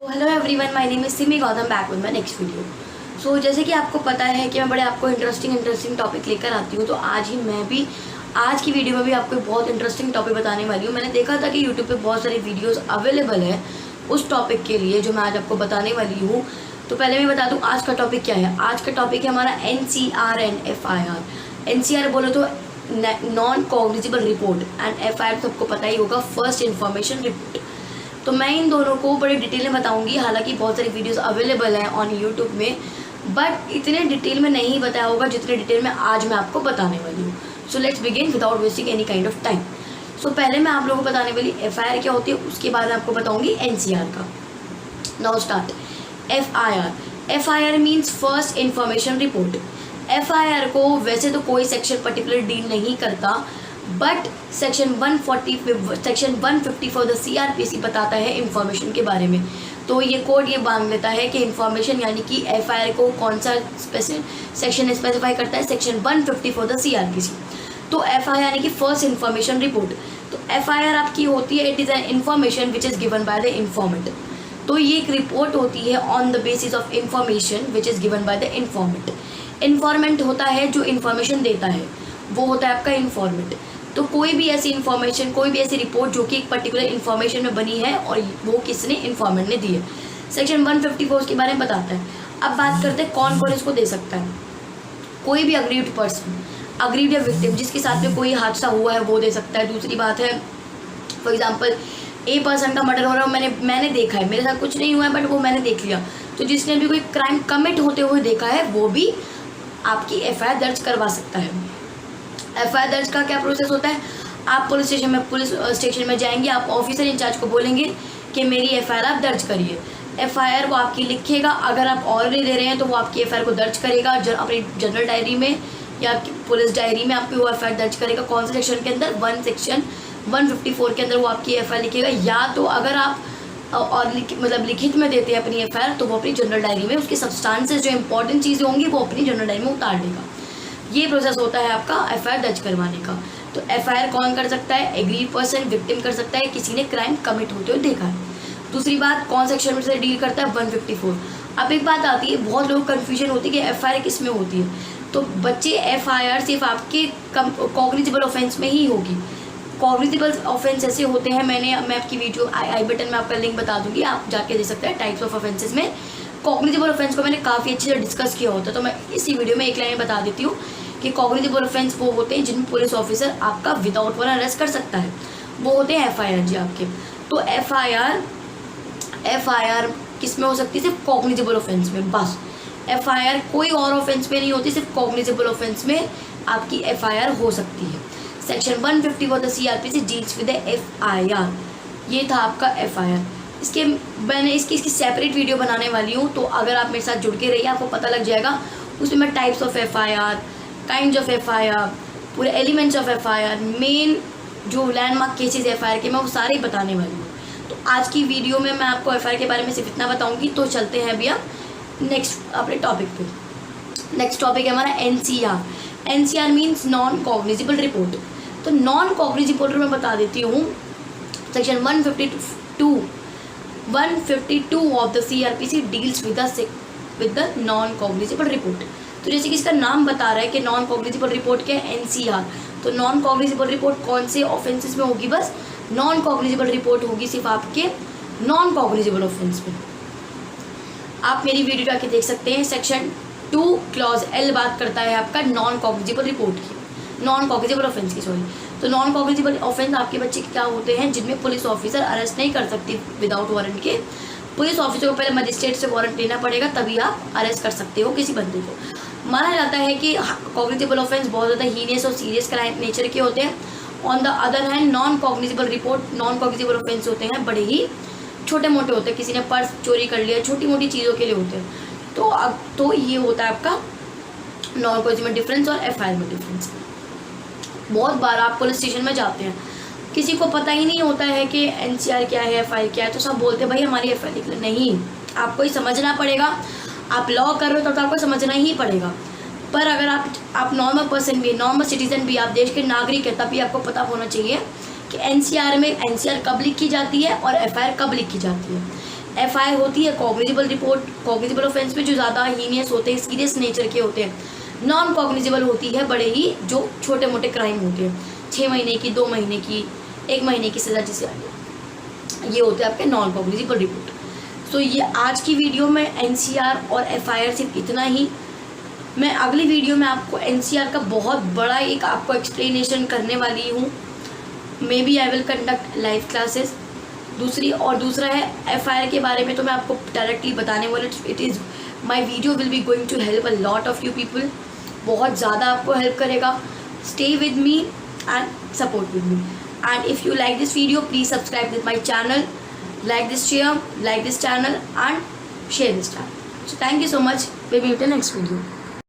Hello everyone, my name is Simi Gautam, back with my next video. So जैसे कि आपको पता है कि मैं बड़े आपको इंटरेस्टिंग टॉपिक लेकर आती हूँ, तो आज ही मैं भी आज की वीडियो में भी आपको बहुत इंटरेस्टिंग टॉपिक बताने वाली हूँ। मैंने देखा था कि यूट्यूब पे बहुत सारी वीडियोस अवेलेबल है उस टॉपिक के लिए जो मैं आज आपको बताने वाली हूँ। तो पहले मैं बता दूँ आज का टॉपिक क्या है। आज का टॉपिक है हमारा NCR एंड FIR। NCR बोलो तो non cognizable report, and FIR सबको पता ही होगा, फर्स्ट इन्फॉर्मेशन रिपोर्ट। तो मैं इन दोनों को बड़े डिटेल में बताऊंगी। हालांकि बहुत सारी वीडियोस अवेलेबल हैं ऑन यूट्यूब में, बट इतने डिटेल में नहीं बताया होगा जितने डिटेल में आज मैं आपको बताने वाली हूँ। So let's begin without wasting any kind of time. So पहले मैं आप लोगों को बताने वाली FIR क्या होती है, उसके बाद आपको बताऊंगी NCR का। Now start. FIR means first information report. FIR को वैसे तो कोई सेक्शन पर्टिकुलर डील नहीं करता, बट सेक्शन 154 द CRPC बताता है इंफॉर्मेशन के बारे में। तो ये कोड ये बांध लेता है कि इंफॉर्मेशन यानी कि FIR को कौन सा सेक्शन स्पेसिफाई करता है, सेक्शन 154 द CRPC। तो FIR यानी कि फर्स्ट इन्फॉर्मेशन रिपोर्ट। तो FIR आपकी होती है, it is an information which is given by the informant. तो ये एक रिपोर्ट होती है on the basis of information which is given by the informant. Informant होता है जो इन्फॉर्मेशन देता है, वो होता है आपका इन्फॉर्मेंट। तो कोई भी ऐसी इन्फॉर्मेशन, कोई भी ऐसी रिपोर्ट जो कि एक पर्टिकुलर इन्फॉर्मेशन में बनी है और वो किसने, इन्फॉर्मेंट ने दी है, सेक्शन 154 के बारे में बताता है। अब बात करते हैं कौन कौन इसको दे सकता है। कोई भी अग्रीव्ड पर्सन, अग्रीव्ड या विक्टिम, जिसके साथ में कोई हादसा हुआ है वो दे सकता है। दूसरी बात है, फॉर एग्जाम्पल A पर्सन का मर्डर हो रहा है, मैंने देखा है, मेरे साथ कुछ नहीं हुआ है बट वो मैंने देख लिया, तो जिसने भी कोई क्राइम कमिट होते हुए देखा है वो भी आपकी FIR दर्ज करवा सकता है। FIR दर्ज का क्या प्रोसेस होता है, आप पुलिस स्टेशन में जाएंगे, आप ऑफिसर इंचार्ज को बोलेंगे कि मेरी FIR आप दर्ज करिए। FIR वो आपकी लिखेगा, अगर आप ऑलरेडी दे रहे हैं तो वो आपकी FIR को दर्ज करेगा अपनी जनरल डायरी में या आपकी पुलिस डायरी में, आपकी वो FIR दर्ज करेगा। कौन से सेक्शन के अंदर, सेक्शन 154 के अंदर वो आपकी FIR लिखेगा। या तो अगर आप और मतलब लिखित में देते हैं अपनी FIR, तो वो अपनी जनरल डायरी में उसकी सब्सटेंसेस जो इंपॉर्टेंट चीज़ें होंगी वो अपनी जनरल डायरी में उतार देगा। ये प्रोसेस होता है आपका FIR दर्ज करवाने का। तो FIR कौन कर सकता है, एग्रीड पर्सन, विक्टिम कर सकता है, किसी ने क्राइम कमिट होते हुए देखा है। दूसरी बात, कौन सेक्शन में से डील करता है, 154। अब एक बात आती है, बहुत लोग कन्फ्यूजन होती है कि FIR किस में होती है। तो बच्चे FIR सिर्फ आपके कॉग्निजिबल ऑफेंस में ही होगी। कॉग्निजिबल ऑफेंस ऐसे होते हैं, मैं आपकी वीडियो आई बटन में आपका लिंक बता दूंगी, आप जाके देख सकते हैं। टाइप्स ऑफ ऑफेंसेस में कॉग्निजिबल ऑफेंस को मैंने काफ़ी अच्छे से डिस्कस किया होता है, तो मैं इसी वीडियो में एक लाइन बता देती हूँ कि कॉग्निजिबल ऑफेंस वो होते हैं जिनमें पुलिस ऑफिसर आपका विदाउट वारंट अरेस्ट कर सकता है, वो होते हैं FIR जी आपके। तो FIR किस में हो सकती है, सिर्फ कॉग्निजिबल ऑफेंस में बस। FIR कोई और ऑफेंस में नहीं होती, सिर्फ कॉग्निजिबल ऑफेंस में आपकी FIR हो सकती है। Section 154 the CRPC deals with FIR। ये था आपका FIR। मैंने इसकी सेपरेट वीडियो बनाने वाली हूँ, तो अगर आप मेरे साथ जुड़ के रहिए आपको पता लग जाएगा। उसमें मैं types of FIR, kinds of FIR, पूरे एलिमेंट्स ऑफ FIR, मेन जो लैंडमार्क केसेस FIR के, मैं वो सारे बताने वाली हूँ। तो आज की वीडियो में मैं आपको FIR के बारे में सिर्फ इतना बताऊँगी। तो चलते हैं अभी हम नेक्स्ट अपने टॉपिक पे। नेक्स्ट टॉपिक है हमारा NCR। NCR means non cognizable report. तो नॉन कॉग्निजिबल मैं बता देती हूँ, section 152 of the CRPC deals with the non cognizable report. तो जैसे कि इसका नाम बता रहा है कि नॉन कॉग्निजिबल रिपोर्ट क्या है, NCR। तो नॉन कॉग्निजिबल रिपोर्ट कौन से ऑफेंसेस में होगी, बस नॉन कॉग्निजिबल रिपोर्ट होगी सिर्फ आपके नॉन कॉग्निजिबल ऑफेंस में। आप मेरी वीडियो जाके देख सकते हैं। सेक्शन 2 क्लॉज L बात करता है आपका नॉन कॉग्निजिबल रिपोर्ट की, नॉन कॉग्निजिबल ऑफेंस की, सॉरी। तो नॉन कॉग्निजिबल ऑफेंस आपके बच्चे क्या होते हैं, जिनमें पुलिस ऑफिसर अरेस्ट नहीं कर सकती विदाउट वारंट के। पुलिस ऑफिसर को पहले मजिस्ट्रेट से वारंट लेना पड़ेगा, तभी आप अरेस्ट कर सकते हो किसी बंदे को। माना जाता है कि कॉग्निजिबल ऑफेंस बहुत ज़्यादा हीनियस और सीरियस क्राइम नेचर के होते हैं। On the other hand non cognizable offence होते हैं बड़े ही छोटे मोटे होते हैं, किसी ने पर्स चोरी कर लिया, छोटी मोटी चीज़ों के लिए होते हैं। तो ये होता है आपका नॉन कॉग्निजिबल डिफरेंस और FIR में डिफरेंस। बहुत बार आप पुलिस स्टेशन में जाते हैं, किसी को पता ही नहीं होता है कि NCR क्या है, FIR क्या है, तो सब बोलते हैं भाई हमारी FIR लिख ले। नहीं, आपको ही समझना पड़ेगा। आप लॉ कर रहे हो तो आपको समझना ही पड़ेगा। पर अगर आप नॉर्मल पर्सन भी, नॉर्मल सिटीजन भी, आप देश के नागरिक हैं, तभी आपको पता होना चाहिए कि NCR में NCR कब लिखी जाती है और FIR कब लिखी जाती है। FIR होती है कॉग्निजिबल रिपोर्ट, कॉग्निजिबल ऑफेंस में जो ज़्यादा हीनियस होते हैं, सीरियस नेचर के होते हैं। नॉन कॉग्निजिबल होती है बड़े ही जो छोटे मोटे क्राइम होते हैं, 6 महीने की, 2 महीने की, 1 महीने की सज़ा जिसे ये होते हैं आपके नॉन कॉग्निजिबल रिपोर्ट। सो ये आज की वीडियो में NCR और FIR सिर्फ इतना ही। मैं अगली वीडियो में आपको NCR का बहुत बड़ा एक आपको एक्सप्लेनेशन करने वाली हूँ। Maybe I will conduct live classes. दूसरा है FIR के बारे में तो मैं आपको डायरेक्टली बताने वाली, it is my video will be going to help a lot of you people, बहुत ज़्यादा आपको हेल्प करेगा। Stay with me and support with me, and if you like this video please subscribe with my channel, like this channel and share this channel. So thank you so much. We'll meet in the next video.